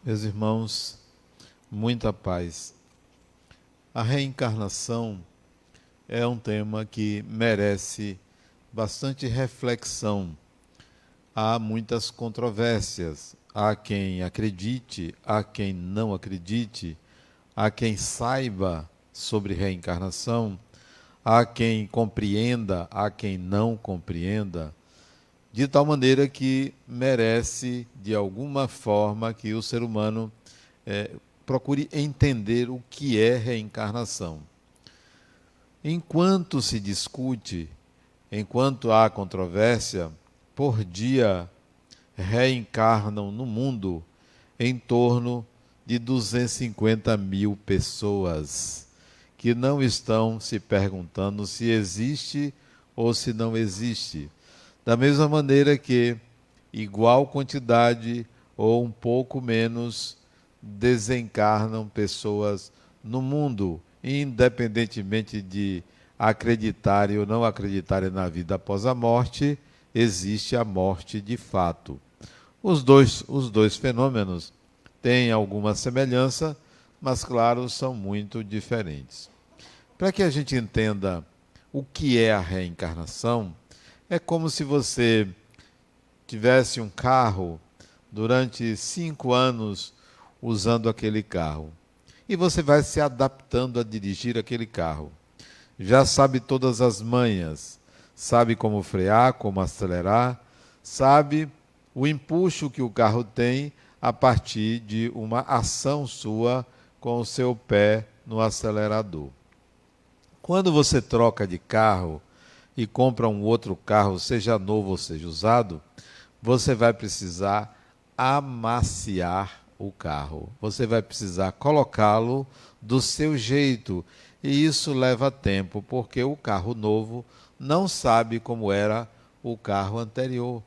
Meus irmãos, muita paz. A reencarnação é um tema que merece bastante reflexão. Há muitas controvérsias. Há quem acredite, há quem não acredite, há quem saiba sobre reencarnação, há quem compreenda, há quem não compreenda, de tal maneira que merece, de alguma forma, que o ser humano procure entender o que é reencarnação. Enquanto se discute, enquanto há controvérsia, por dia reencarnam no mundo em torno de 250 mil pessoas que não estão se perguntando se existe ou se não existe. Da mesma maneira que igual quantidade ou um pouco menos desencarnam pessoas no mundo, independentemente de acreditarem ou não acreditarem na vida após a morte, existe a morte de fato. Os dois fenômenos têm alguma semelhança, mas, claro, são muito diferentes. Para que a gente entenda o que é a reencarnação, é como se você tivesse um carro durante 5 anos usando aquele carro. E você vai se adaptando a dirigir aquele carro. Já sabe todas as manhas, sabe como frear, como acelerar, sabe o empuxo que o carro tem a partir de uma ação sua com o seu pé no acelerador. Quando você troca de carro e compra um outro carro, seja novo ou seja usado, você vai precisar amaciar o carro. Você vai precisar colocá-lo do seu jeito. E isso leva tempo, porque o carro novo não sabe como era o carro anterior.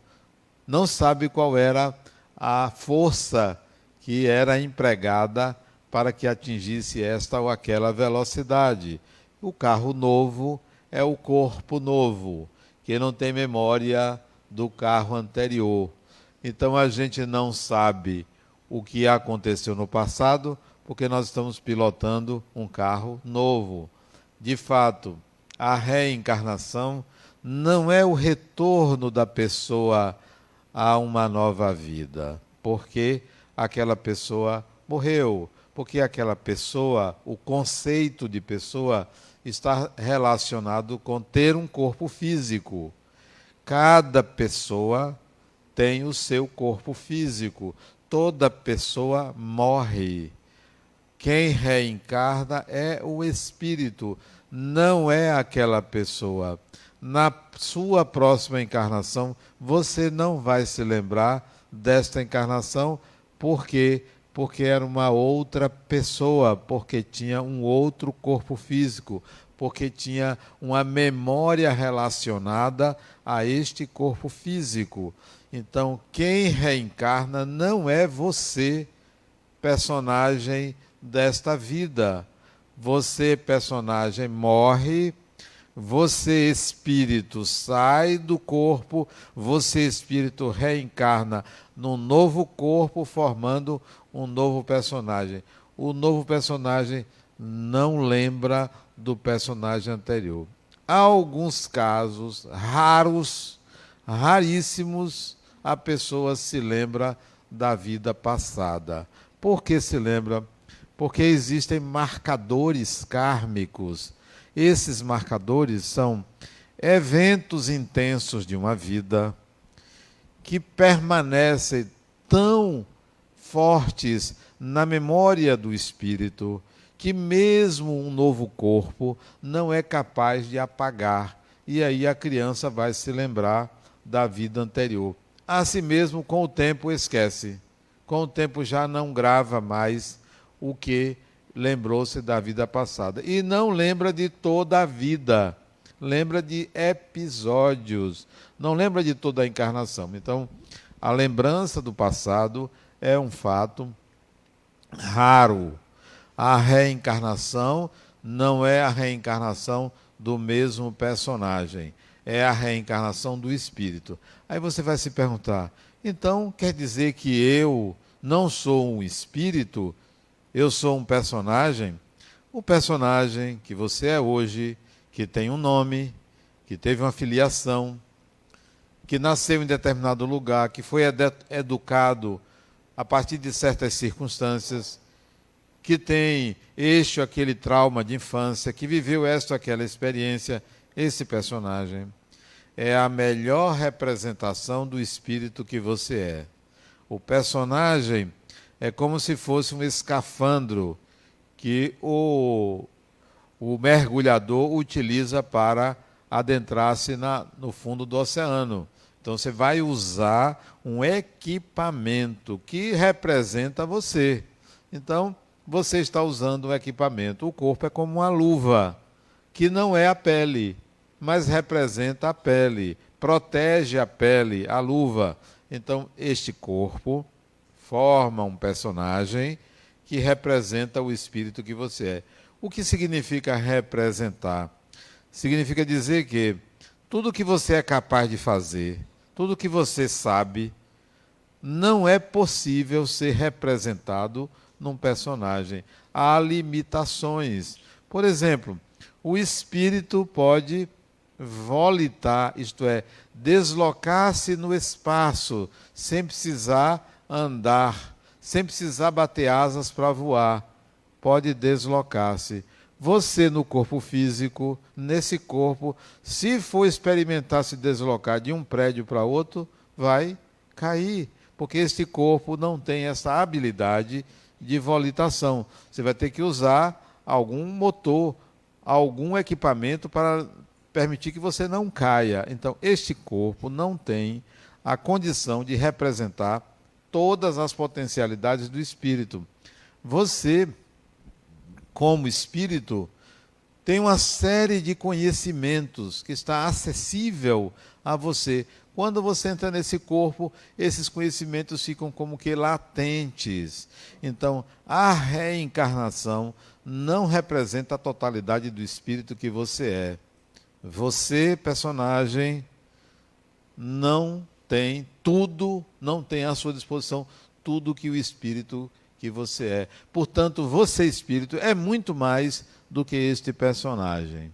Não sabe qual era a força que era empregada para que atingisse esta ou aquela velocidade. O carro novo é o corpo novo, que não tem memória do carro anterior. Então a gente não sabe o que aconteceu no passado, porque nós estamos pilotando um carro novo. De fato, a reencarnação não é o retorno da pessoa a uma nova vida, porque aquela pessoa morreu, porque aquela pessoa, o conceito de pessoa, está relacionado com ter um corpo físico. Cada pessoa tem o seu corpo físico. Toda pessoa morre. Quem reencarna é o espírito, não é aquela pessoa. Na sua próxima encarnação, você não vai se lembrar desta encarnação, por quê? Porque era uma outra pessoa, porque tinha um outro corpo físico, porque tinha uma memória relacionada a este corpo físico. Então, quem reencarna não é você, personagem desta vida. Você, personagem, morre, você, espírito, sai do corpo, você, espírito, reencarna num novo corpo, formando um novo personagem. O novo personagem não lembra do personagem anterior. Há alguns casos raros, raríssimos, a pessoa se lembra da vida passada. Por que se lembra? Porque existem marcadores kármicos. Esses marcadores são eventos intensos de uma vida que permanecem tão fortes na memória do espírito que mesmo um novo corpo não é capaz de apagar. E aí a criança vai se lembrar da vida anterior. Assim mesmo, com o tempo, esquece. Com o tempo já não grava mais o que lembrou-se da vida passada. E não lembra de toda a vida. Lembra de episódios. Não lembra de toda a encarnação. Então, a lembrança do passado é um fato raro. A reencarnação não é a reencarnação do mesmo personagem. É a reencarnação do espírito. Aí você vai se perguntar, então quer dizer que eu não sou um espírito, eu sou um personagem. O personagem que você é hoje, que tem um nome, que teve uma filiação, que nasceu em determinado lugar, que foi educado a partir de certas circunstâncias, que tem este ou aquele trauma de infância, que viveu esta ou aquela experiência, esse personagem é a melhor representação do espírito que você é. O personagem é como se fosse um escafandro que o mergulhador utiliza para adentrar-se no fundo do oceano. Então você vai usar um equipamento que representa você. Então você está usando um equipamento. O corpo é como uma luva, que não é a pele, mas representa a pele, protege a pele, a luva. Então este corpo forma um personagem que representa o espírito que você é. O que significa representar? Significa dizer que tudo que você é capaz de fazer, tudo que você sabe, não é possível ser representado num personagem. Há limitações. Por exemplo, o espírito pode volitar, isto é, deslocar-se no espaço, sem precisar andar, sem precisar bater asas para voar. Pode deslocar-se. Você, no corpo físico, nesse corpo, se for experimentar se deslocar de um prédio para outro, vai cair, porque este corpo não tem essa habilidade de volitação. Você vai ter que usar algum motor, algum equipamento para permitir que você não caia. Então, este corpo não tem a condição de representar todas as potencialidades do espírito. Você, como espírito, tem uma série de conhecimentos que está acessível a você. Quando você entra nesse corpo, esses conhecimentos ficam como que latentes. Então, a reencarnação não representa a totalidade do espírito que você é. Você, personagem, não tem tudo, não tem à sua disposição tudo que o espírito que você é. Portanto, você, espírito, é muito mais do que este personagem.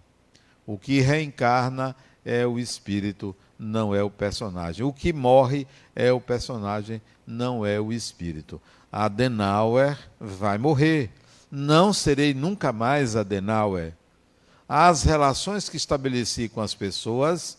O que reencarna é o espírito, não é o personagem. O que morre é o personagem, não é o espírito. Adenauer vai morrer. Não serei nunca mais Adenauer. As relações que estabeleci com as pessoas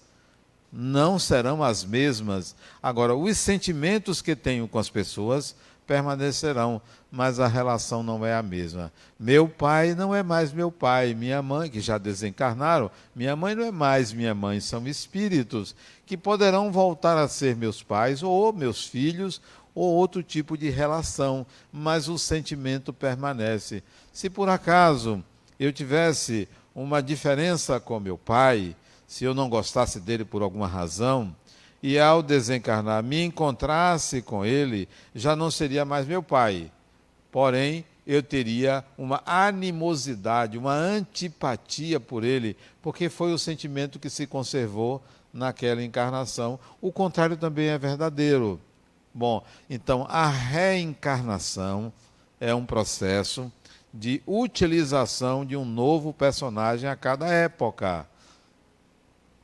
não serão as mesmas. Agora, os sentimentos que tenho com as pessoas permanecerão, mas a relação não é a mesma. Meu pai não é mais meu pai, minha mãe, que já desencarnaram, minha mãe não é mais minha mãe, são espíritos que poderão voltar a ser meus pais, ou meus filhos, ou outro tipo de relação, mas o sentimento permanece. Se por acaso eu tivesse uma diferença com meu pai, se eu não gostasse dele por alguma razão, e ao desencarnar me encontrasse com ele, já não seria mais meu pai. Porém, eu teria uma animosidade, uma antipatia por ele, porque foi o sentimento que se conservou naquela encarnação. O contrário também é verdadeiro. Bom, então a reencarnação é um processo de utilização de um novo personagem a cada época.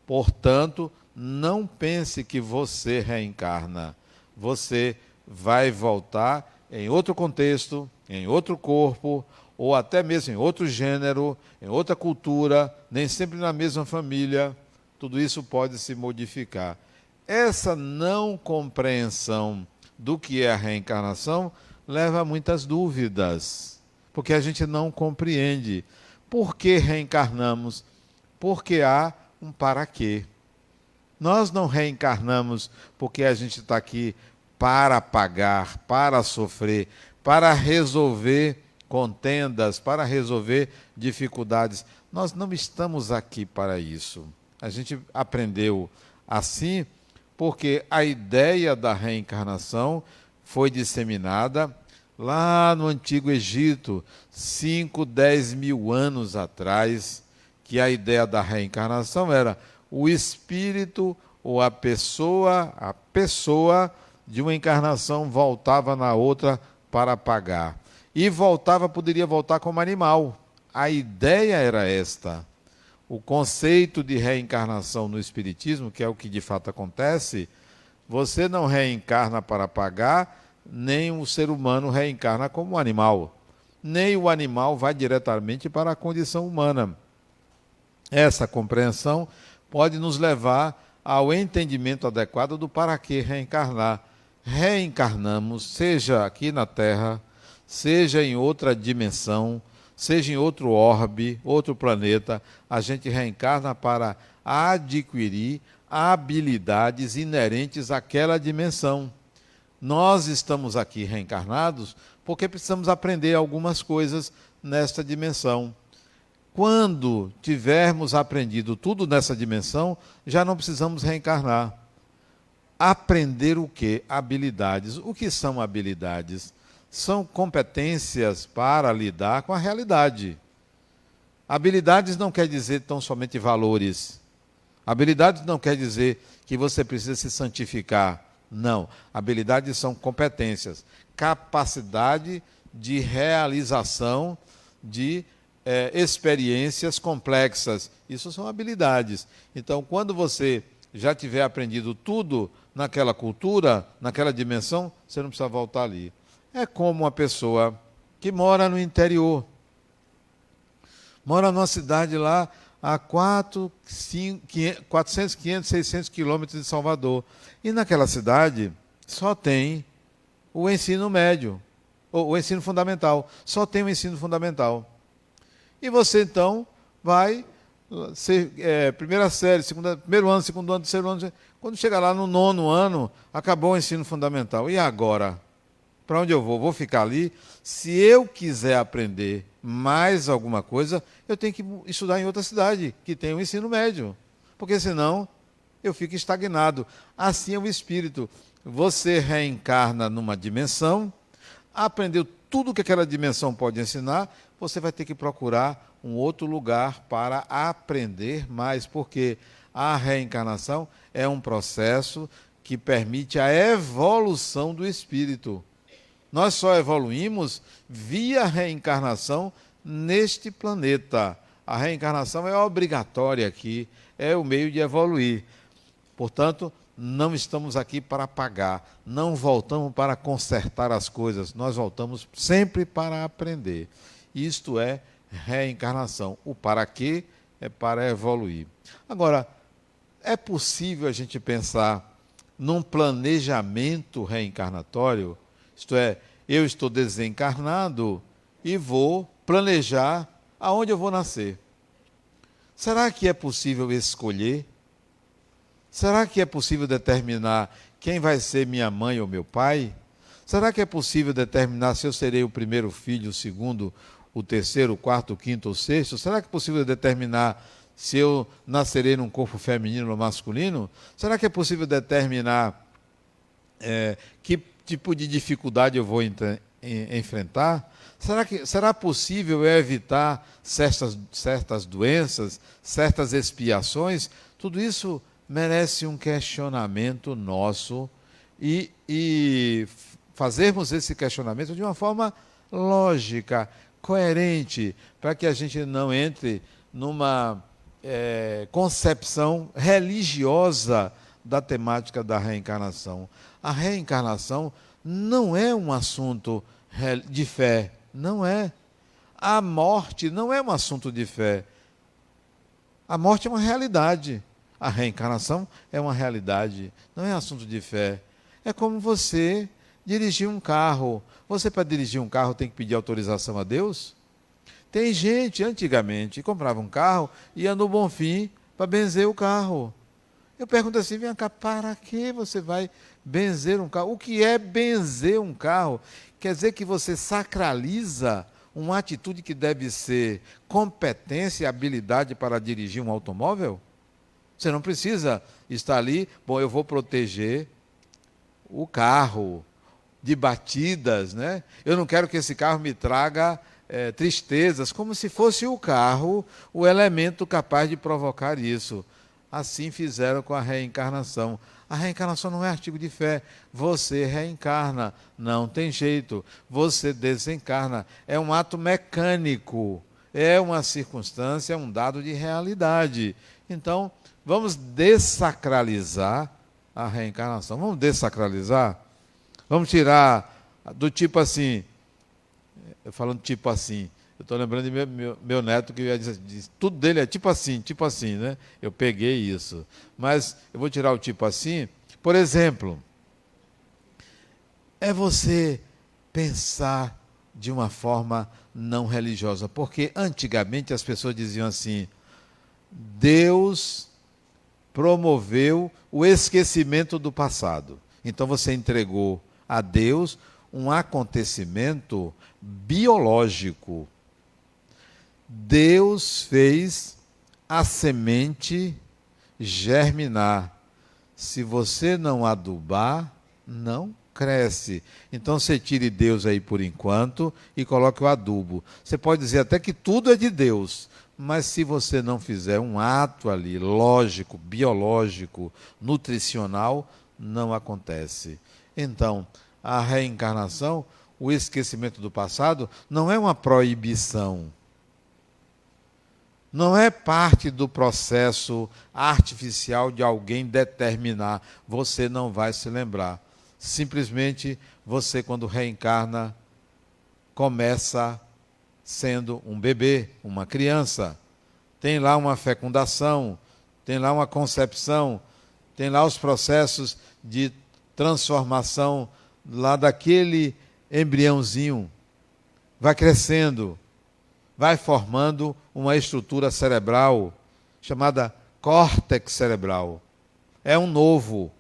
Portanto, não pense que você reencarna. Você vai voltar em outro contexto, em outro corpo, ou até mesmo em outro gênero, em outra cultura, nem sempre na mesma família. Tudo isso pode se modificar. Essa não compreensão do que é a reencarnação leva a muitas dúvidas, porque a gente não compreende. Por que reencarnamos? Porque há um para quê. Nós não reencarnamos porque a gente está aqui para pagar, para sofrer, para resolver contendas, para resolver dificuldades. Nós não estamos aqui para isso. A gente aprendeu assim porque a ideia da reencarnação foi disseminada lá no Antigo Egito, 5, 10 mil anos atrás, que a ideia da reencarnação era o espírito ou a pessoa de uma encarnação voltava na outra para pagar. E voltava, poderia voltar como animal. A ideia era esta. O conceito de reencarnação no Espiritismo, que é o que de fato acontece, você não reencarna para pagar, nem o ser humano reencarna como um animal. Nem o animal vai diretamente para a condição humana. Essa compreensão pode nos levar ao entendimento adequado do para que reencarnar. Reencarnamos, seja aqui na Terra, seja em outra dimensão, seja em outro orbe, outro planeta, a gente reencarna para adquirir habilidades inerentes àquela dimensão. Nós estamos aqui reencarnados porque precisamos aprender algumas coisas nesta dimensão. Quando tivermos aprendido tudo nessa dimensão, já não precisamos reencarnar. Aprender o quê? Habilidades. O que são habilidades? São competências para lidar com a realidade. Habilidades não quer dizer tão somente valores. Habilidades não quer dizer que você precisa se santificar. Não. Habilidades são competências. Capacidade de realização de experiências complexas. Isso são habilidades. Então, quando você já tiver aprendido tudo naquela cultura, naquela dimensão, você não precisa voltar ali. É como uma pessoa que mora no interior. Mora numa cidade lá a 400, 500, 600 quilômetros de Salvador. E naquela cidade só tem o ensino médio, ou o ensino fundamental. Só tem o ensino fundamental. E você, então, vai ser primeira série, primeiro ano, segundo ano, terceiro ano. Quando chegar lá no 9º ano, acabou o ensino fundamental. E agora? Para onde eu vou? Vou ficar ali? Se eu quiser aprender mais alguma coisa, eu tenho que estudar em outra cidade, que tem o ensino médio. Porque senão eu fico estagnado. Assim é o espírito. Você reencarna numa dimensão, aprendeu tudo que aquela dimensão pode ensinar, você vai ter que procurar um outro lugar para aprender mais, porque a reencarnação é um processo que permite a evolução do espírito. Nós só evoluímos via reencarnação neste planeta. A reencarnação é obrigatória aqui, é o meio de evoluir. Portanto, não estamos aqui para pagar, não voltamos para consertar as coisas, nós voltamos sempre para aprender. Isto é reencarnação. O para quê é para evoluir. Agora, é possível a gente pensar num planejamento reencarnatório? Isto é, eu estou desencarnado e vou planejar aonde eu vou nascer. Será que é possível escolher? Será que é possível determinar quem vai ser minha mãe ou meu pai? Será que é possível determinar se eu serei o primeiro filho, o segundo, o terceiro, o quarto, o quinto ou sexto? Será que é possível determinar se eu nascerei num corpo feminino ou masculino? Será que é possível determinar que tipo de dificuldade eu vou enfrentar? Será possível eu evitar certas doenças, certas expiações? Tudo isso merece um questionamento nosso e fazermos esse questionamento de uma forma lógica, coerente, para que a gente não entre numa concepção religiosa da temática da reencarnação. A reencarnação não é um assunto de fé, não é. A morte não é um assunto de fé. A morte é uma realidade. A reencarnação é uma realidade, não é assunto de fé. É como você dirigir um carro. Você, para dirigir um carro, tem que pedir autorização a Deus? Tem gente, antigamente, que comprava um carro e ia no Bonfim para benzer o carro. Eu pergunto assim, vem cá, para que você vai benzer um carro? O que é benzer um carro? Quer dizer que você sacraliza uma atitude que deve ser competência e habilidade para dirigir um automóvel? Você não precisa estar ali, bom, eu vou proteger o carro de batidas, né? Eu não quero que esse carro me traga tristezas, como se fosse o carro o elemento capaz de provocar isso. Assim fizeram com a reencarnação. A reencarnação não é artigo de fé. Você reencarna, não tem jeito. Você desencarna. É um ato mecânico, é uma circunstância, é um dado de realidade. Então, vamos dessacralizar a reencarnação. Vamos dessacralizar? Vamos tirar do tipo assim, falando tipo assim, eu estou lembrando de meu neto que diz, tudo dele é tipo assim, né? Eu peguei isso. Mas eu vou tirar o tipo assim. Por exemplo, é você pensar de uma forma não religiosa. Porque antigamente as pessoas diziam assim, Deus promoveu o esquecimento do passado. Então você entregou a Deus um acontecimento biológico. Deus fez a semente germinar. Se você não adubar, não cresce. Então você tire Deus aí por enquanto e coloque o adubo. Você pode dizer até que tudo é de Deus, mas se você não fizer um ato ali, lógico, biológico, nutricional, não acontece. Então, a reencarnação, o esquecimento do passado, não é uma proibição. Não é parte do processo artificial de alguém determinar, você não vai se lembrar. Simplesmente, você, quando reencarna, começa sendo um bebê, uma criança. Tem lá uma fecundação, tem lá uma concepção, tem lá os processos de transformação lá daquele embriãozinho. Vai crescendo, vai formando uma estrutura cerebral chamada córtex cerebral. É um novo.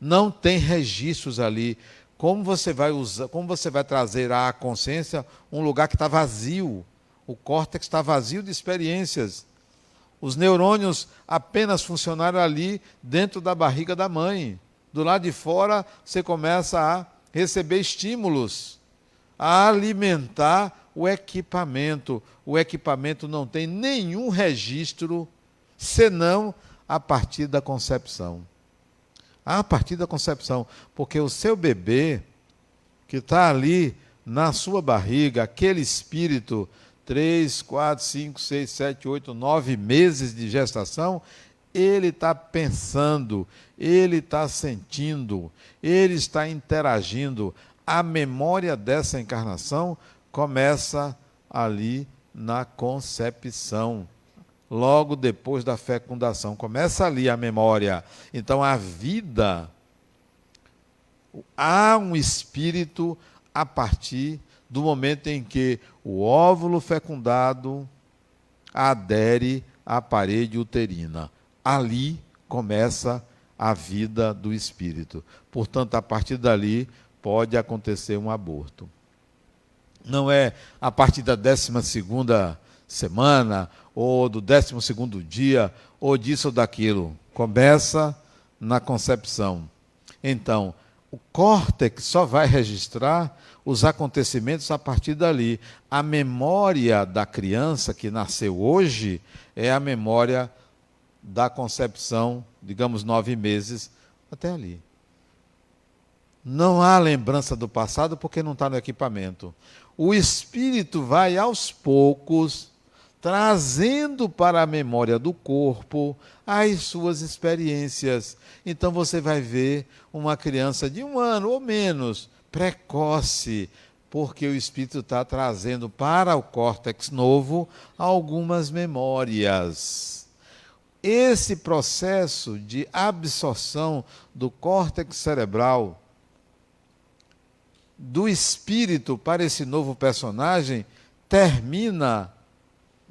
Não tem registros ali. Como você vai trazer à consciência um lugar que está vazio? O córtex está vazio de experiências. Os neurônios apenas funcionaram ali dentro da barriga da mãe. Do lado de fora, você começa a receber estímulos, a alimentar o equipamento. O equipamento não tem nenhum registro, senão a partir da concepção. A partir da concepção, porque o seu bebê, que está ali na sua barriga, aquele espírito, 3, 4, 5, 6, 7, 8, 9 meses de gestação, ele está pensando, ele está sentindo, ele está interagindo. A memória dessa encarnação começa ali na concepção, logo depois da fecundação. Começa ali a memória. Então, a vida, há um espírito a partir do momento em que o óvulo fecundado adere à parede uterina. Ali começa a vida do espírito. Portanto, a partir dali pode acontecer um aborto. Não é a partir da 12ª semana, ou do 12º dia, ou disso ou daquilo. Começa na concepção. Então, o córtex só vai registrar os acontecimentos a partir dali. A memória da criança que nasceu hoje é a memória da concepção, digamos, 9 meses, até ali. Não há lembrança do passado porque não está no equipamento. O espírito vai aos poucos trazendo para a memória do corpo as suas experiências. Então você vai ver uma criança de 1 ano ou menos, precoce, porque o espírito está trazendo para o córtex novo algumas memórias. Esse processo de absorção do córtex cerebral do espírito para esse novo personagem termina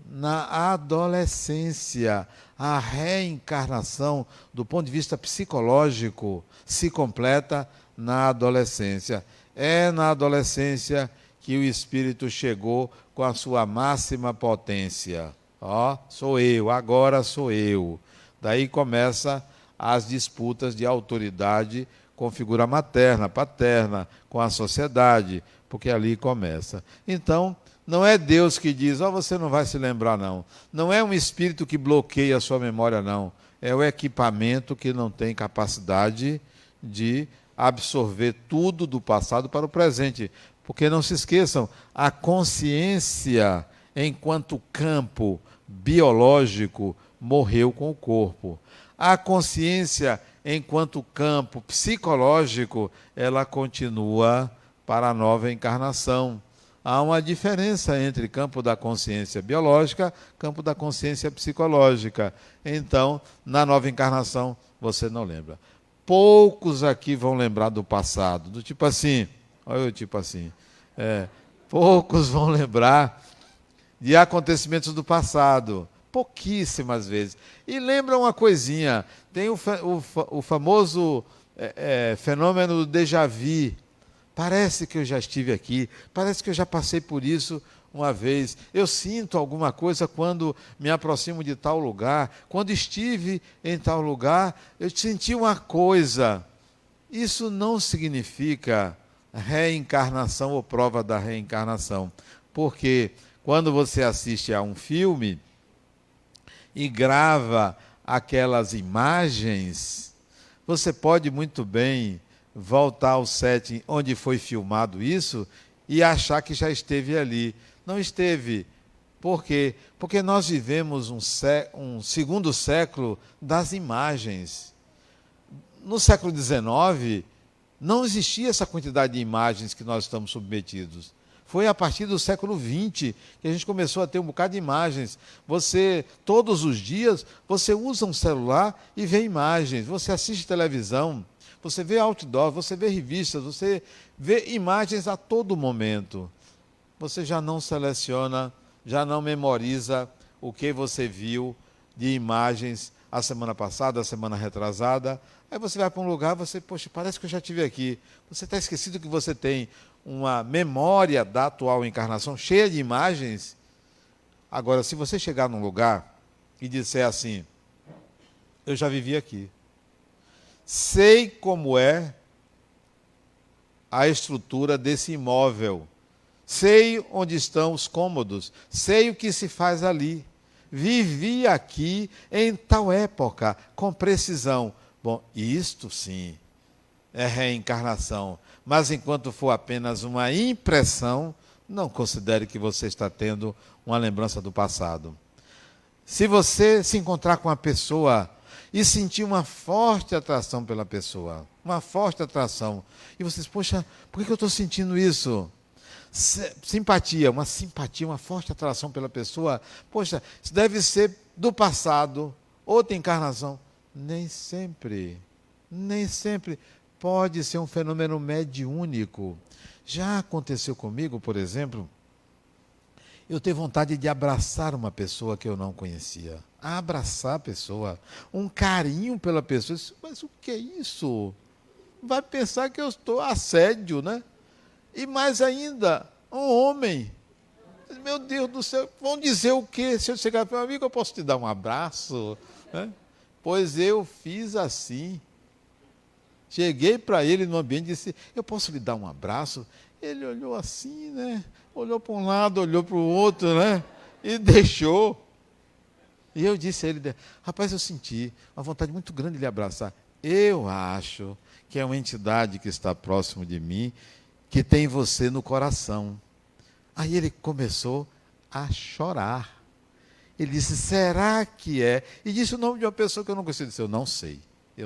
na adolescência. A reencarnação, do ponto de vista psicológico, se completa na adolescência. É na adolescência que o espírito chegou com a sua máxima potência. Ó, sou eu, agora sou eu. Daí começa as disputas de autoridade com figura materna, paterna, com a sociedade, porque ali começa. Então, não é Deus que diz, você não vai se lembrar, não. Não é um espírito que bloqueia a sua memória, não. é o equipamento que não tem capacidade de absorver tudo do passado para o presente. Porque não se esqueçam, a consciência, enquanto campo biológico, morreu com o corpo. A consciência, enquanto campo psicológico, ela continua para a nova encarnação. Há uma diferença entre campo da consciência biológica e campo da consciência psicológica. Então, na nova encarnação, você não lembra. Poucos aqui vão lembrar do passado, do tipo assim, olha o tipo assim, poucos vão lembrar de acontecimentos do passado, pouquíssimas vezes. E lembra uma coisinha, tem o famoso fenômeno do déjà vu. Parece que eu já estive aqui, parece que eu já passei por isso uma vez. Eu sinto alguma coisa quando me aproximo de tal lugar. Quando estive em tal lugar, eu senti uma coisa. Isso não significa reencarnação ou prova da reencarnação. Porque quando você assiste a um filme e grava aquelas imagens, você pode muito bem voltar ao setting onde foi filmado isso e achar que já esteve ali. Não esteve. Por quê? Porque nós vivemos um segundo século das imagens. No século XIX, não existia essa quantidade de imagens que nós estamos submetidos. Foi a partir do século XX que a gente começou a ter um bocado de imagens. Você, todos os dias, você usa um celular e vê imagens. Você assiste televisão, você vê outdoor, você vê revistas, você vê imagens a todo momento. Você já não seleciona, já não memoriza o que você viu de imagens a semana passada, a semana retrasada. Aí você vai para um lugar, poxa, parece que eu já estive aqui. Você está esquecido que você tem uma memória da atual encarnação cheia de imagens. Agora, se você chegar num lugar e disser assim, eu já vivi aqui, sei como é a estrutura desse imóvel, sei onde estão os cômodos, sei o que se faz ali, vivi aqui em tal época, com precisão. Bom, isto sim é reencarnação, mas enquanto for apenas uma impressão, não considere que você está tendo uma lembrança do passado. Se você se encontrar com uma pessoa e sentir uma forte atração pela pessoa, uma forte atração, e vocês, poxa, por que eu estou sentindo isso? Simpatia, uma forte atração pela pessoa, poxa, isso deve ser do passado, outra encarnação. Nem sempre pode ser um fenômeno mediúnico. Já aconteceu comigo, por exemplo, eu ter vontade de abraçar uma pessoa que eu não conhecia. Abraçar a pessoa, um carinho pela pessoa. Mas o que é isso? Vai pensar que eu estou assédio, né? E mais ainda, um homem. Meu Deus do céu, vão dizer o quê? Se eu chegar para meu amigo, eu posso te dar um abraço? Né? Pois eu fiz assim. Cheguei para ele no ambiente e disse, eu posso lhe dar um abraço? Ele olhou assim, né? Olhou para um lado, olhou para o outro, né? E deixou. E eu disse a ele, rapaz, eu senti uma vontade muito grande de lhe abraçar. Eu acho que é uma entidade que está próximo de mim, que tem você no coração. Aí ele começou a chorar. Ele disse, será que é? E disse o nome de uma pessoa que eu não conhecia. Eu disse, eu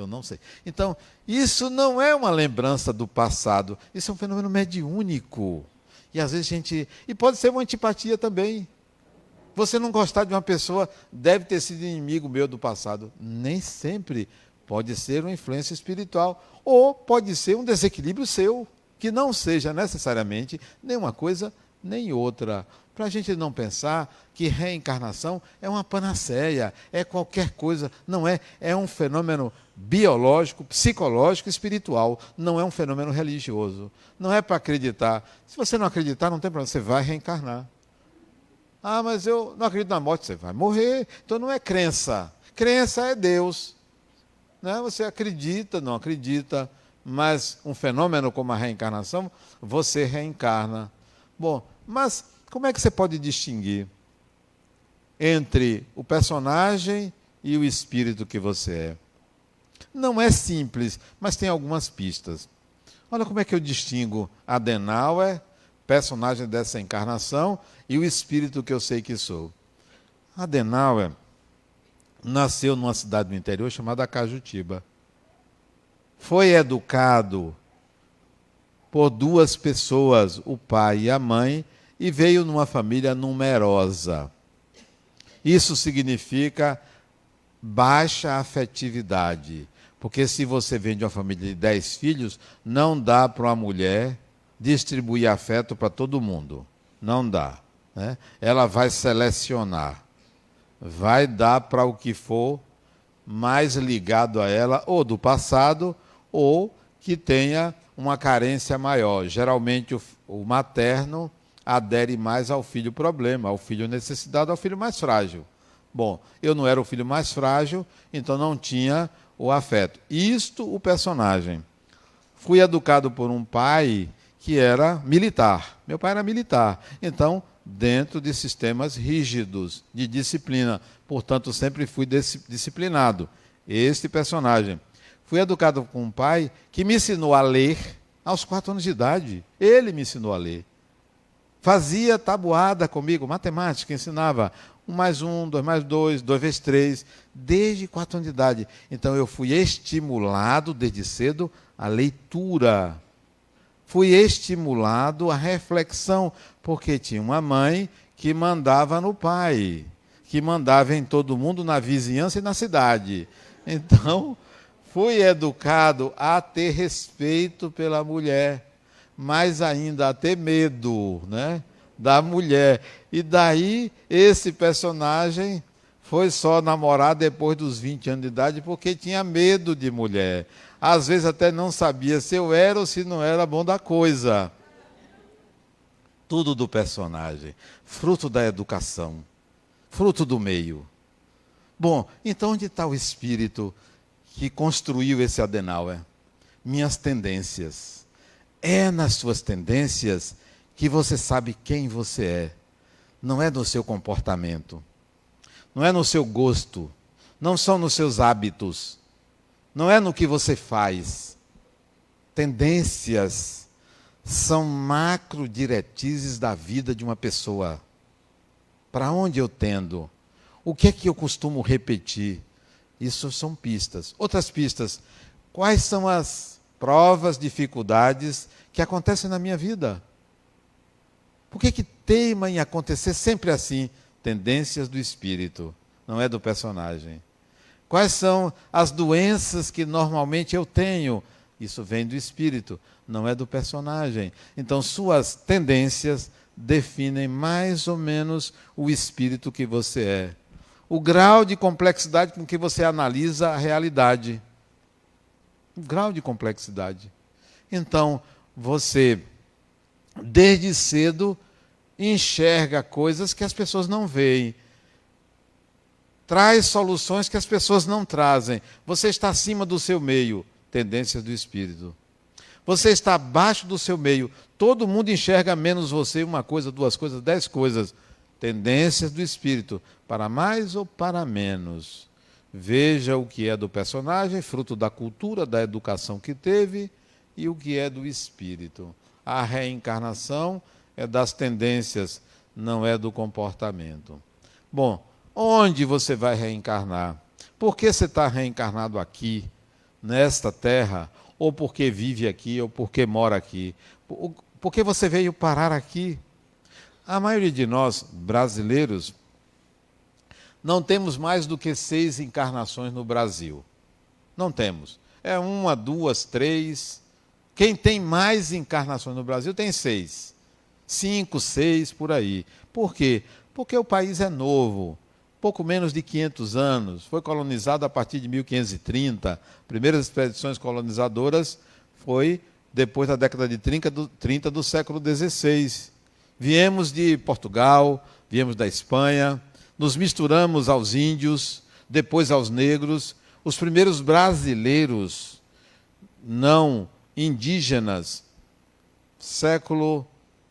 não sei. Então, isso não é uma lembrança do passado, isso é um fenômeno mediúnico. E às vezes e pode ser uma antipatia também. Você não gostar de uma pessoa, deve ter sido inimigo meu do passado. Nem sempre. Pode ser uma influência espiritual, ou pode ser um desequilíbrio seu, que não seja necessariamente nem uma coisa nem outra. Para a gente não pensar que reencarnação é uma panaceia, é qualquer coisa. Não é. É um fenômeno biológico, psicológico, espiritual. Não é um fenômeno religioso. Não é para acreditar. Se você não acreditar, não tem problema, você vai reencarnar. Ah, mas eu não acredito na morte, você vai morrer. Então não é crença. Crença é Deus. Né? Você acredita, não acredita, mas um fenômeno como a reencarnação, você reencarna. Bom, mas como é que você pode distinguir entre o personagem e o espírito que você é. Não é simples, mas tem algumas pistas. Olha como é que eu distingo Adenauer, personagem dessa encarnação, e o espírito que eu sei que sou. Adenauer nasceu numa cidade do interior chamada Cajutiba. Foi educado por duas pessoas, o pai e a mãe, e veio numa família numerosa. Isso significa baixa afetividade. Porque se você vem de uma família de 10 filhos, não dá para uma mulher distribuir afeto para todo mundo. Não dá. Né? Ela vai selecionar. Vai dar para o que for mais ligado a ela, ou do passado, ou que tenha uma carência maior. Geralmente o materno adere mais ao filho problema, ao filho necessitado, ao filho mais frágil. Bom, eu não era o filho mais frágil, então não tinha o afeto. Isto o personagem. Fui educado por um pai que era militar. Meu pai era militar. Então, dentro de sistemas rígidos, de disciplina. Portanto, sempre fui disciplinado. Este personagem. Fui educado com um pai que me ensinou a ler aos 4 anos de idade. Ele me ensinou a ler. Fazia tabuada comigo, matemática, ensinava 1 mais 1, 2 mais 2, 2 vezes 3, desde 4 anos de idade. Então eu fui estimulado desde cedo à leitura. Fui estimulado à reflexão, porque tinha uma mãe que mandava no pai, que mandava em todo mundo, na vizinhança e na cidade. Então, fui educado a ter respeito pela mulher, mais ainda a ter medo, né, da mulher. E daí esse personagem foi só namorar depois dos 20 anos de idade porque tinha medo de mulher. Às vezes até não sabia se eu era ou se não era bom da coisa. Tudo do personagem, fruto da educação, fruto do meio. Bom, então onde está o espírito que construiu esse Adenauer? Minhas tendências. É nas suas tendências que você sabe quem você é. Não é no seu comportamento. Não é no seu gosto. Não são nos seus hábitos. Não é no que você faz. Tendências são macro diretrizes da vida de uma pessoa. Para onde eu tendo? O que é que eu costumo repetir? Isso são pistas. Outras pistas. Quais são as provas, dificuldades que acontecem na minha vida? Por que teima em acontecer sempre assim? Tendências do espírito, não é do personagem. Quais são as doenças que normalmente eu tenho? Isso vem do espírito, não é do personagem. Então, suas tendências definem mais ou menos o espírito que você é. O grau de complexidade com que você analisa a realidade. O grau de complexidade. Então, você, desde cedo, enxerga coisas que as pessoas não veem. Traz soluções que as pessoas não trazem. Você está acima do seu meio, tendências do espírito. Você está abaixo do seu meio. Todo mundo enxerga menos você, 1 coisa, 2 coisas, 10 coisas. Tendências do espírito, para mais ou para menos. Veja o que é do personagem, fruto da cultura, da educação que teve, e o que é do espírito. A reencarnação é das tendências, não é do comportamento. Bom, onde você vai reencarnar? Por que você está reencarnado aqui, nesta terra? Ou porque vive aqui, ou porque mora aqui? Por que você veio parar aqui? A maioria de nós, brasileiros, não temos mais do que 6 encarnações no Brasil. Não temos. É 1, 2, 3. Quem tem mais encarnações no Brasil tem 6. 5, 6, por aí. Por quê? Porque o país é novo. Pouco menos de 500 anos. Foi colonizado a partir de 1530. Primeiras expedições colonizadoras foi depois da década de 30 do século XVI. Viemos de Portugal, viemos da Espanha, nos misturamos aos índios, depois aos negros. Os primeiros brasileiros não indígenas, século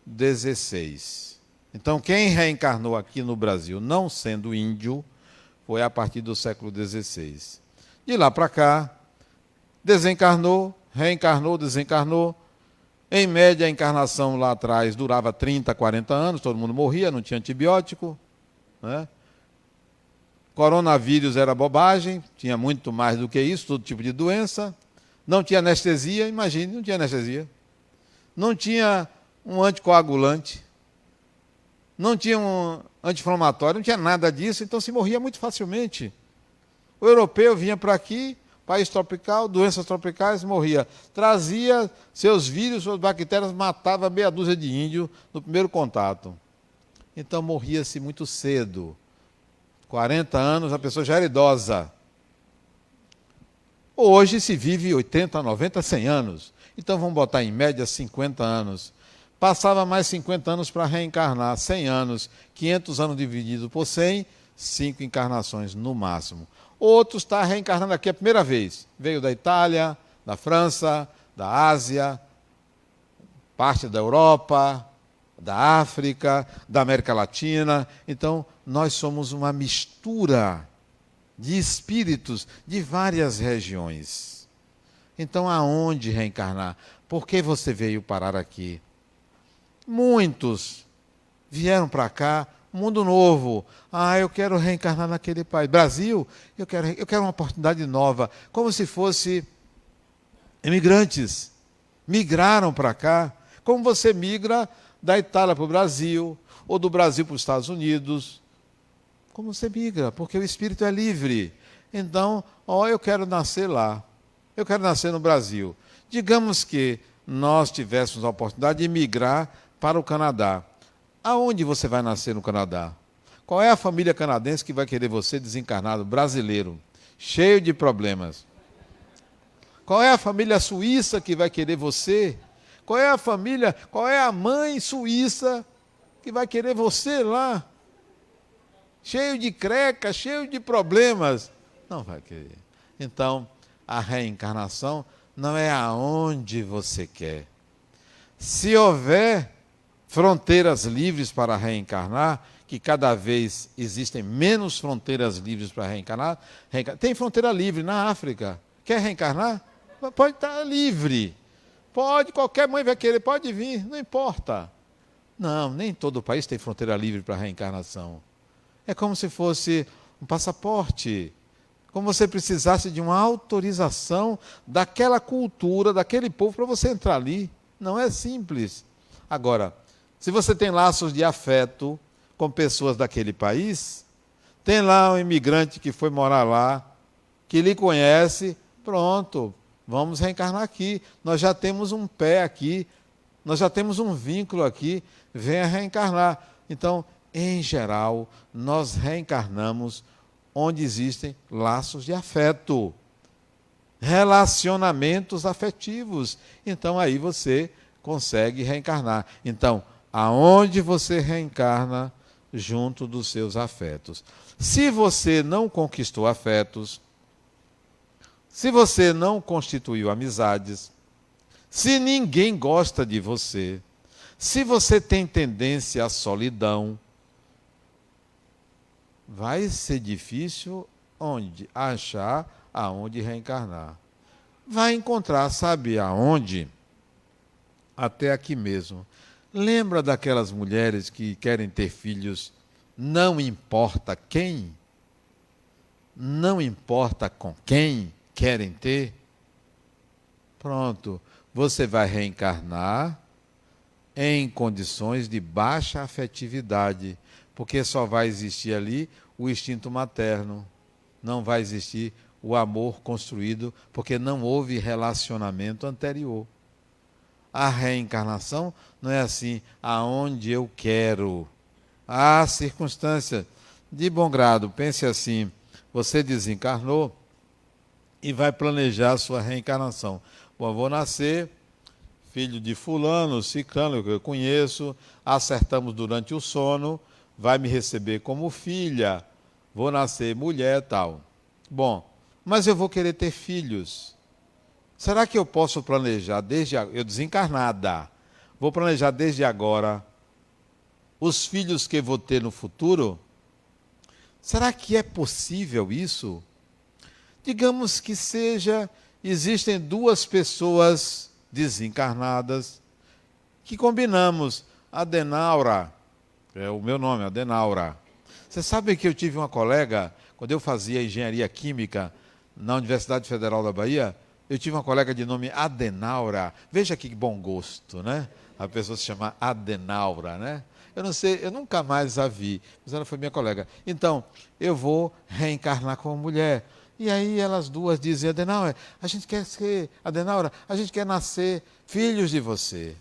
XVI. Então, quem reencarnou aqui no Brasil, não sendo índio, foi a partir do século XVI. De lá para cá, desencarnou, reencarnou, desencarnou. Em média, a encarnação lá atrás durava 30, 40 anos, todo mundo morria, não tinha antibiótico, né? Coronavírus era bobagem, tinha muito mais do que isso, todo tipo de doença. Não tinha anestesia, imagine, não tinha anestesia. Não tinha um anticoagulante, não tinha um anti-inflamatório, não tinha nada disso, então se morria muito facilmente. O europeu vinha para aqui, país tropical, doenças tropicais, morria. Trazia seus vírus, suas bactérias, matava meia dúzia de índios no primeiro contato. Então morria-se muito cedo. 40 anos, a pessoa já era idosa. Hoje se vive 80, 90, 100 anos. Então vamos botar em média 50 anos. Passava mais 50 anos para reencarnar, 100 anos, 500 anos dividido por 100, 5 encarnações no máximo. Outro está reencarnando aqui a primeira vez. Veio da Itália, da França, da Ásia, parte da Europa, da África, da América Latina. Então, nós somos uma mistura de espíritos de várias regiões. Então, aonde reencarnar? Por que você veio parar aqui? Muitos vieram para cá, mundo novo. Eu quero reencarnar naquele país. Brasil, eu quero uma oportunidade nova. Como se fosse imigrantes. Migraram para cá. Como você migra da Itália para o Brasil, ou do Brasil para os Estados Unidos. Como você migra? Porque o espírito é livre. Então, eu quero nascer lá. Eu quero nascer no Brasil. Digamos que nós tivéssemos a oportunidade de migrar para o Canadá. Aonde você vai nascer no Canadá? Qual é a família canadense que vai querer você desencarnado, brasileiro, cheio de problemas? Qual é a família suíça que vai querer você? Qual é a mãe suíça que vai querer você lá? Cheio de creca, cheio de problemas. Não vai querer. Então, a reencarnação não é aonde você quer. Se houver fronteiras livres para reencarnar, que cada vez existem menos fronteiras livres para reencarnar. Tem fronteira livre na África. Quer reencarnar? Pode estar livre. Pode, qualquer mãe vai querer, pode vir, não importa. Não, nem todo país tem fronteira livre para reencarnação. É como se fosse um passaporte. Como se você precisasse de uma autorização daquela cultura, daquele povo, para você entrar ali. Não é simples. Agora, se você tem laços de afeto com pessoas daquele país, tem lá um imigrante que foi morar lá, que lhe conhece, pronto, vamos reencarnar aqui. Nós já temos um pé aqui, nós já temos um vínculo aqui, venha reencarnar. Então, em geral, nós reencarnamos onde existem laços de afeto, relacionamentos afetivos. Então, aí você consegue reencarnar. Então, aonde você reencarna junto dos seus afetos. Se você não conquistou afetos, se você não constituiu amizades, se ninguém gosta de você, se você tem tendência à solidão, vai ser difícil achar aonde reencarnar. Vai encontrar, sabe aonde? Até aqui mesmo. Lembra daquelas mulheres que querem ter filhos, não importa quem, não importa com quem querem ter? Pronto, você vai reencarnar em condições de baixa afetividade, porque só vai existir ali o instinto materno, não vai existir o amor construído, porque não houve relacionamento anterior. A reencarnação não é assim, aonde eu quero. Há circunstâncias. De bom grado, pense assim, você desencarnou e vai planejar a sua reencarnação. Bom, eu vou nascer filho de fulano, ciclano, que eu conheço, acertamos durante o sono, vai me receber como filha, vou nascer mulher e tal. Bom, mas eu vou querer ter filhos. Será que eu posso planejar eu desencarnada, vou planejar desde agora os filhos que vou ter no futuro? Será que é possível isso? Digamos que existem duas pessoas desencarnadas que combinamos. Adenaura, é o meu nome, Adenaura. Você sabe que eu tive uma colega, quando eu fazia engenharia química na Universidade Federal da Bahia, eu tive uma colega de nome Adenaura. Veja que bom gosto, né? A pessoa se chama Adenaura, né? Eu não sei, eu nunca mais a vi, mas ela foi minha colega. Então, eu vou reencarnar como mulher. E aí elas duas dizem, Adenaura, a gente quer ser, Adenaura, a gente quer nascer filhos de você.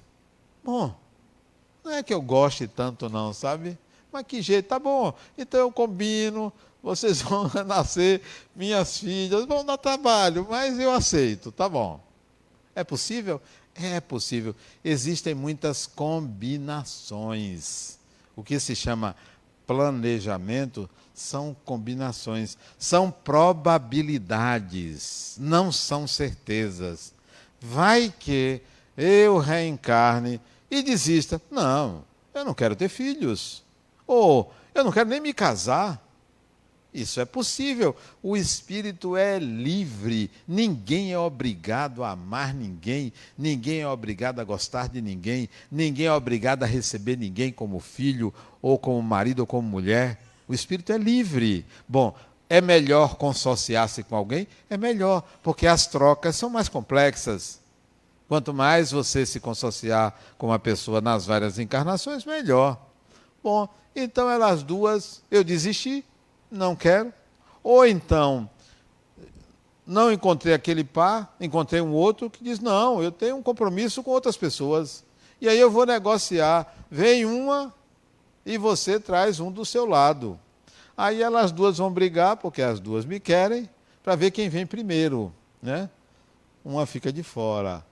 Bom, não é que eu goste tanto não, sabe? Mas que jeito, tá bom. Então eu combino, vocês vão nascer minhas filhas, vão dar trabalho, mas eu aceito, tá bom. É possível? É possível. Existem muitas combinações. O que se chama planejamento são combinações, são probabilidades, não são certezas. Vai que eu reencarne e desista. Não, eu não quero ter filhos. Ou eu não quero nem me casar. Isso é possível. O espírito é livre. Ninguém é obrigado a amar ninguém. Ninguém é obrigado a gostar de ninguém. Ninguém é obrigado a receber ninguém como filho, ou como marido, ou como mulher. O espírito é livre. Bom, é melhor consociar-se com alguém? É melhor, porque as trocas são mais complexas. Quanto mais você se consociar com uma pessoa nas várias encarnações, melhor. Bom, então elas duas, eu desisti. Não quero. Ou então, não encontrei aquele par, encontrei um outro que diz, não, eu tenho um compromisso com outras pessoas. E aí eu vou negociar. Vem uma e você traz um do seu lado. Aí elas duas vão brigar, porque as duas me querem, para ver quem vem primeiro, né? Uma fica de fora.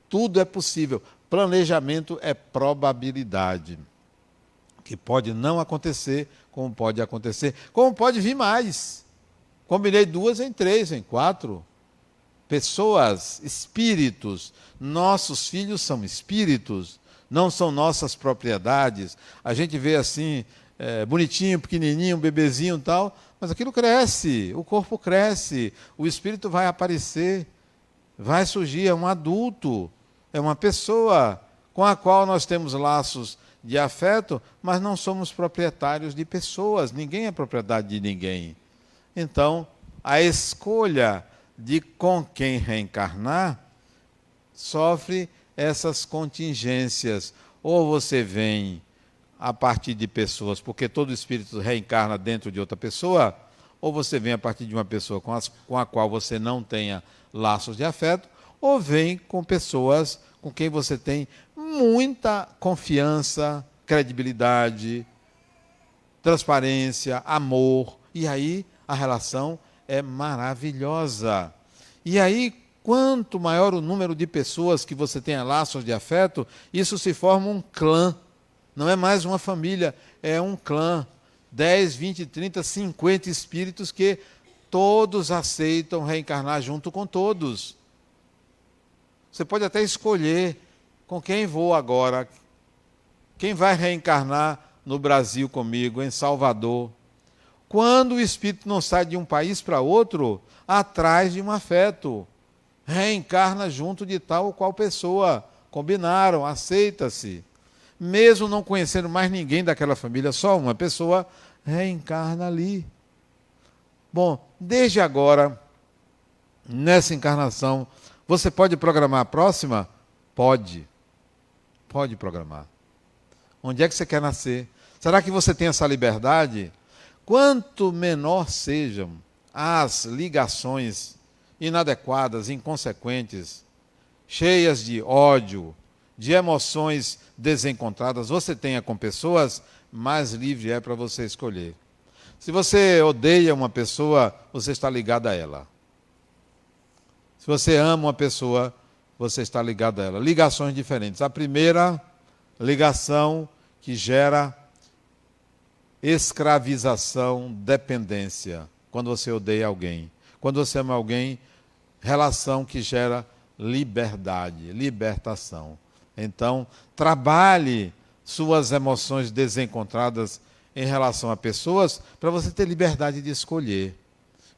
Tudo é possível. Planejamento é probabilidade. Que pode não acontecer, como pode acontecer, como pode vir mais. Combinei 2 em 3, em 4. Pessoas, espíritos. Nossos filhos são espíritos, não são nossas propriedades. A gente vê assim, bonitinho, pequenininho, bebezinho e tal, mas aquilo cresce, o corpo cresce, o espírito vai aparecer, vai surgir, é um adulto, é uma pessoa com a qual nós temos laços de afeto, mas não somos proprietários de pessoas, ninguém é propriedade de ninguém. Então, a escolha de com quem reencarnar sofre essas contingências. Ou você vem a partir de pessoas, porque todo espírito reencarna dentro de outra pessoa, ou você vem a partir de uma pessoa com a qual você não tenha laços de afeto, ou vem com pessoas com quem você tem muita confiança, credibilidade, transparência, amor. E aí a relação é maravilhosa. E aí, quanto maior o número de pessoas que você tenha laços de afeto, isso se forma um clã. Não é mais uma família, é um clã. 10, 20, 30, 50 espíritos que todos aceitam reencarnar junto com todos. Você pode até escolher com quem vou agora, quem vai reencarnar no Brasil comigo, em Salvador. Quando o espírito não sai de um país para outro, atrás de um afeto, reencarna junto de tal ou qual pessoa. Combinaram, aceita-se. Mesmo não conhecendo mais ninguém daquela família, só uma pessoa reencarna ali. Bom, desde agora, nessa encarnação, você pode programar a próxima? Pode. Pode programar. Onde é que você quer nascer? Será que você tem essa liberdade? Quanto menor sejam as ligações inadequadas, inconsequentes, cheias de ódio, de emoções desencontradas, você tenha com pessoas, mais livre é para você escolher. Se você odeia uma pessoa, você está ligado a ela. Se você ama uma pessoa, você está ligado a ela. Ligações diferentes. A primeira ligação que gera escravização, dependência, quando você odeia alguém. Quando você ama alguém, relação que gera liberdade, libertação. Então, trabalhe suas emoções desencontradas em relação a pessoas para você ter liberdade de escolher.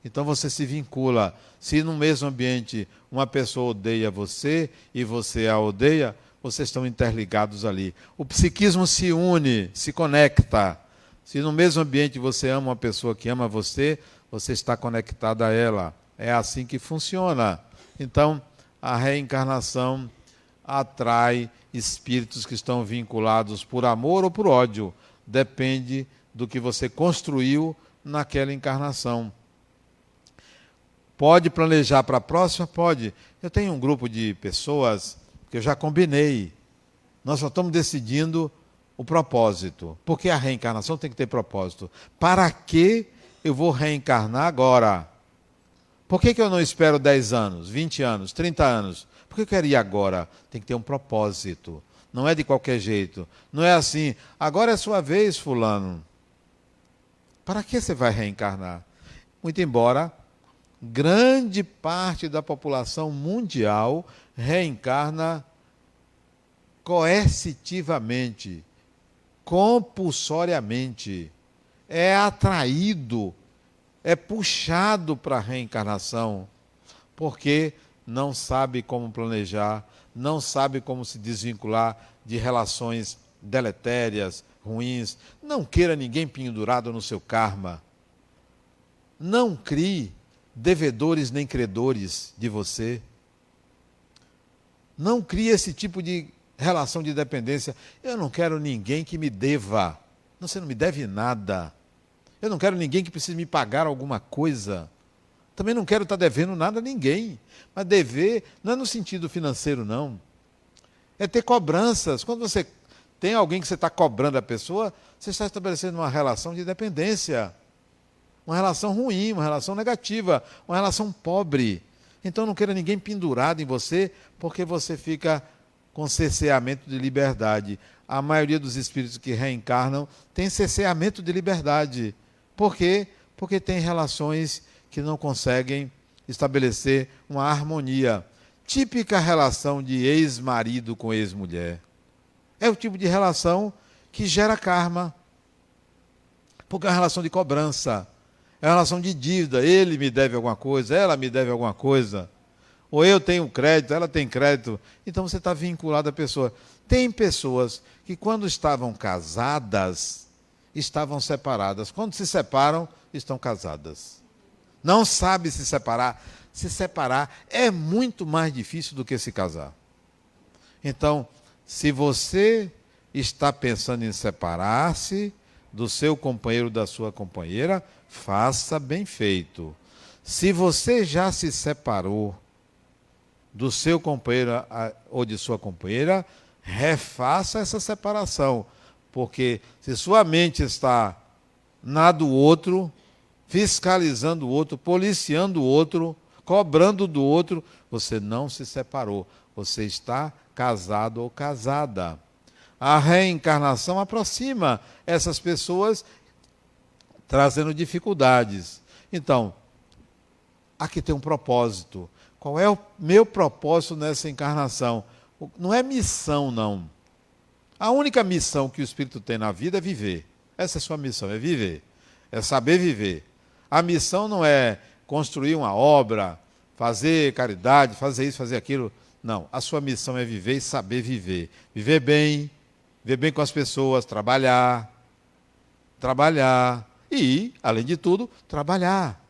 Então você se vincula. Se no mesmo ambiente uma pessoa odeia você e você a odeia, vocês estão interligados ali. O psiquismo se une, se conecta. Se no mesmo ambiente você ama uma pessoa que ama você, você está conectado a ela. É assim que funciona. Então, a reencarnação atrai espíritos que estão vinculados por amor ou por ódio. Depende do que você construiu naquela encarnação. Pode planejar para a próxima? Pode. Eu tenho um grupo de pessoas que eu já combinei. Nós só estamos decidindo o propósito. Porque a reencarnação tem que ter propósito. Para que eu vou reencarnar agora? Por que eu não espero 10 anos, 20 anos, 30 anos? Por que eu quero ir agora? Tem que ter um propósito. Não é de qualquer jeito. Não é assim, agora é sua vez, fulano. Para que você vai reencarnar? Muito embora grande parte da população mundial reencarna coercitivamente, compulsoriamente. É atraído, é puxado para a reencarnação, porque não sabe como planejar, não sabe como se desvincular de relações deletérias, ruins. Não queira ninguém pendurado no seu karma. Não crie devedores nem credores de você. Não crie esse tipo de relação de dependência. Eu não quero ninguém que me deva. Não, você não me deve nada. Eu não quero ninguém que precise me pagar alguma coisa. Também não quero estar devendo nada a ninguém. Mas dever não é no sentido financeiro, não. É ter cobranças. Quando você tem alguém que você está cobrando a pessoa, você está estabelecendo uma relação de dependência. Uma relação ruim, uma relação negativa, uma relação pobre. Então não queira ninguém pendurado em você, porque você fica com cerceamento de liberdade. A maioria dos espíritos que reencarnam tem cerceamento de liberdade. Por quê? Porque tem relações que não conseguem estabelecer uma harmonia. Típica relação de ex-marido com ex-mulher. É o tipo de relação que gera karma. Porque é uma relação de cobrança. É uma relação de dívida. Ele me deve alguma coisa, ela me deve alguma coisa. Ou eu tenho crédito, ela tem crédito. Então você está vinculado à pessoa. Tem pessoas que quando estavam casadas, estavam separadas. Quando se separam, estão casadas. Não sabe se separar. Se separar é muito mais difícil do que se casar. Então, se você está pensando em separar-se do seu companheiro ou da sua companheira, faça bem feito. Se você já se separou do seu companheiro ou de sua companheira, refaça essa separação. Porque se sua mente está na do outro, fiscalizando o outro, policiando o outro, cobrando do outro, você não se separou. Você está casado ou casada. A reencarnação aproxima essas pessoas, trazendo dificuldades. Então, aqui tem um propósito. Qual é o meu propósito nessa encarnação? Não é missão, não. A única missão que o espírito tem na vida é viver. Essa é a sua missão, é viver. É saber viver. A missão não é construir uma obra, fazer caridade, fazer isso, fazer aquilo. Não, a sua missão é viver e saber viver. Viver bem com as pessoas, trabalhar e, além de tudo, trabalhar.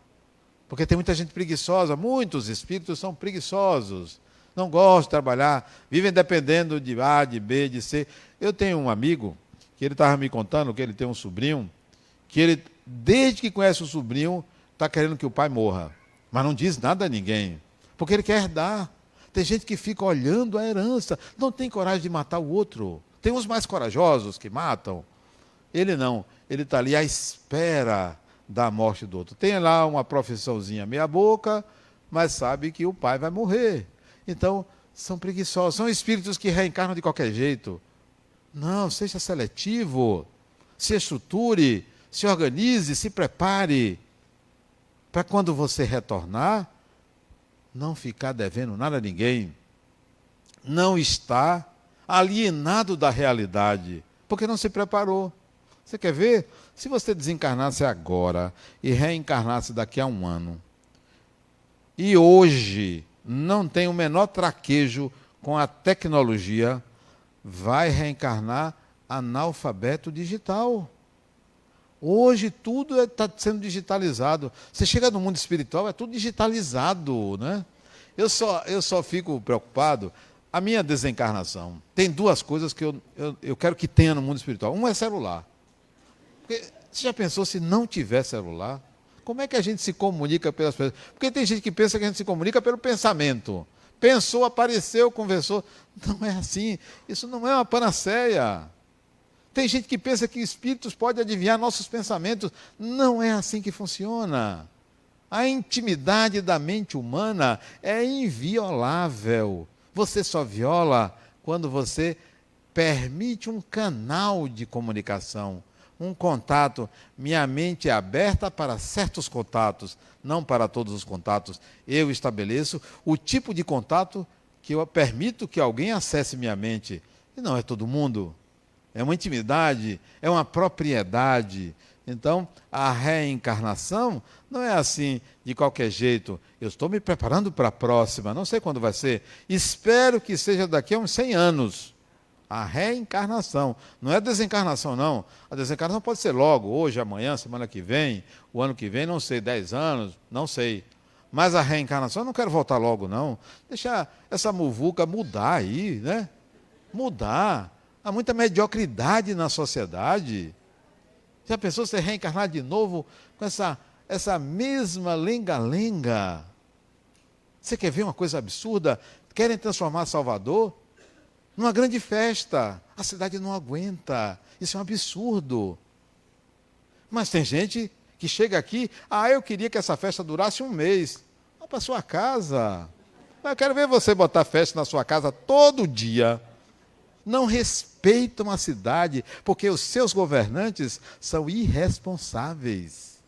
Porque tem muita gente preguiçosa, muitos espíritos são preguiçosos, não gostam de trabalhar, vivem dependendo de A, de B, de C. Eu tenho um amigo que ele estava me contando que ele tem um sobrinho, que ele, desde que conhece o sobrinho, está querendo que o pai morra. Mas não diz nada a ninguém, porque ele quer herdar. Tem gente que fica olhando a herança, não tem coragem de matar o outro. Tem uns mais corajosos que matam. Ele não, ele está ali à espera da morte do outro. Tem lá uma profissãozinha meia boca, mas sabe que o pai vai morrer. Então, são preguiçosos, são espíritos que reencarnam de qualquer jeito. Não, seja seletivo, se estruture, se organize, se prepare, para quando você retornar, não ficar devendo nada a ninguém, não estar alienado da realidade, porque não se preparou. Você quer ver? Se você desencarnasse agora e reencarnasse daqui a um ano, e hoje não tem o menor traquejo com a tecnologia, vai reencarnar analfabeto digital. Hoje tudo está sendo digitalizado. Você chega no mundo espiritual, é tudo digitalizado, né? Eu só fico preocupado, a minha desencarnação. Tem duas coisas que eu quero que tenha no mundo espiritual. Um é celular. Porque, você já pensou se não tiver celular? Como é que a gente se comunica pelas pessoas? Porque tem gente que pensa que a gente se comunica pelo pensamento. Pensou, apareceu, conversou. Não é assim. Isso não é uma panaceia. Tem gente que pensa que espíritos podem adivinhar nossos pensamentos. Não é assim que funciona. A intimidade da mente humana é inviolável. Você só viola quando você permite um canal de comunicação, um contato. Minha mente é aberta para certos contatos, não para todos os contatos. Eu estabeleço o tipo de contato que eu permito que alguém acesse minha mente. E não é todo mundo. É uma intimidade, é uma propriedade. Então, a reencarnação não é assim, de qualquer jeito. Eu estou me preparando para a próxima, não sei quando vai ser. Espero que seja daqui a uns 100 anos. A reencarnação. Não é desencarnação, não. A desencarnação pode ser logo, hoje, amanhã, semana que vem, o ano que vem, não sei, 10 anos, não sei. Mas a reencarnação, eu não quero voltar logo, não. Deixar essa muvuca mudar aí, né? Mudar. Há muita mediocridade na sociedade. Já pensou você reencarnar de novo com essa mesma lenga-lenga? Você quer ver uma coisa absurda? Querem transformar Salvador numa grande festa. A cidade não aguenta. Isso é um absurdo. Mas tem gente que chega aqui, eu queria que essa festa durasse um mês. Vá para sua casa. Eu quero ver você botar festa na sua casa todo dia. Não respeitam a cidade, porque os seus governantes são irresponsáveis.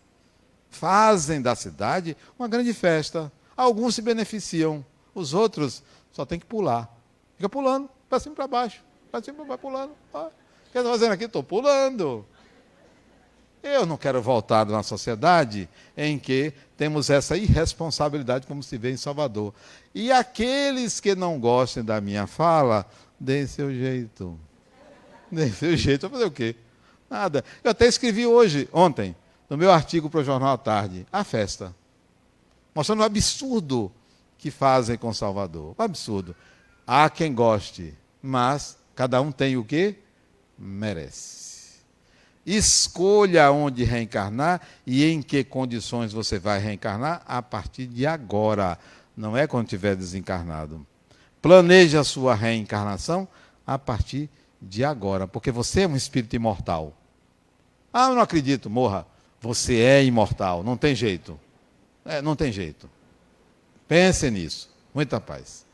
Fazem da cidade uma grande festa. Alguns se beneficiam, os outros só têm que pular. Fica pulando, para cima e para baixo. Para cima, vai pulando. O que está fazendo aqui? Estou pulando. Eu não quero voltar numa sociedade em que temos essa irresponsabilidade, como se vê em Salvador. E aqueles que não gostem da minha fala, deem seu jeito. Deem seu jeito. Vai fazer o quê? Nada. Eu até escrevi ontem, no meu artigo para o Jornal à Tarde, a festa. Mostrando o absurdo que fazem com Salvador. O absurdo. Há quem goste, mas cada um tem o que merece. Escolha onde reencarnar e em que condições você vai reencarnar a partir de agora. Não é quando estiver desencarnado. Planeje a sua reencarnação a partir de agora, porque você é um espírito imortal. Eu não acredito, morra. Você é imortal, não tem jeito. Não tem jeito. Pense nisso. Muita paz.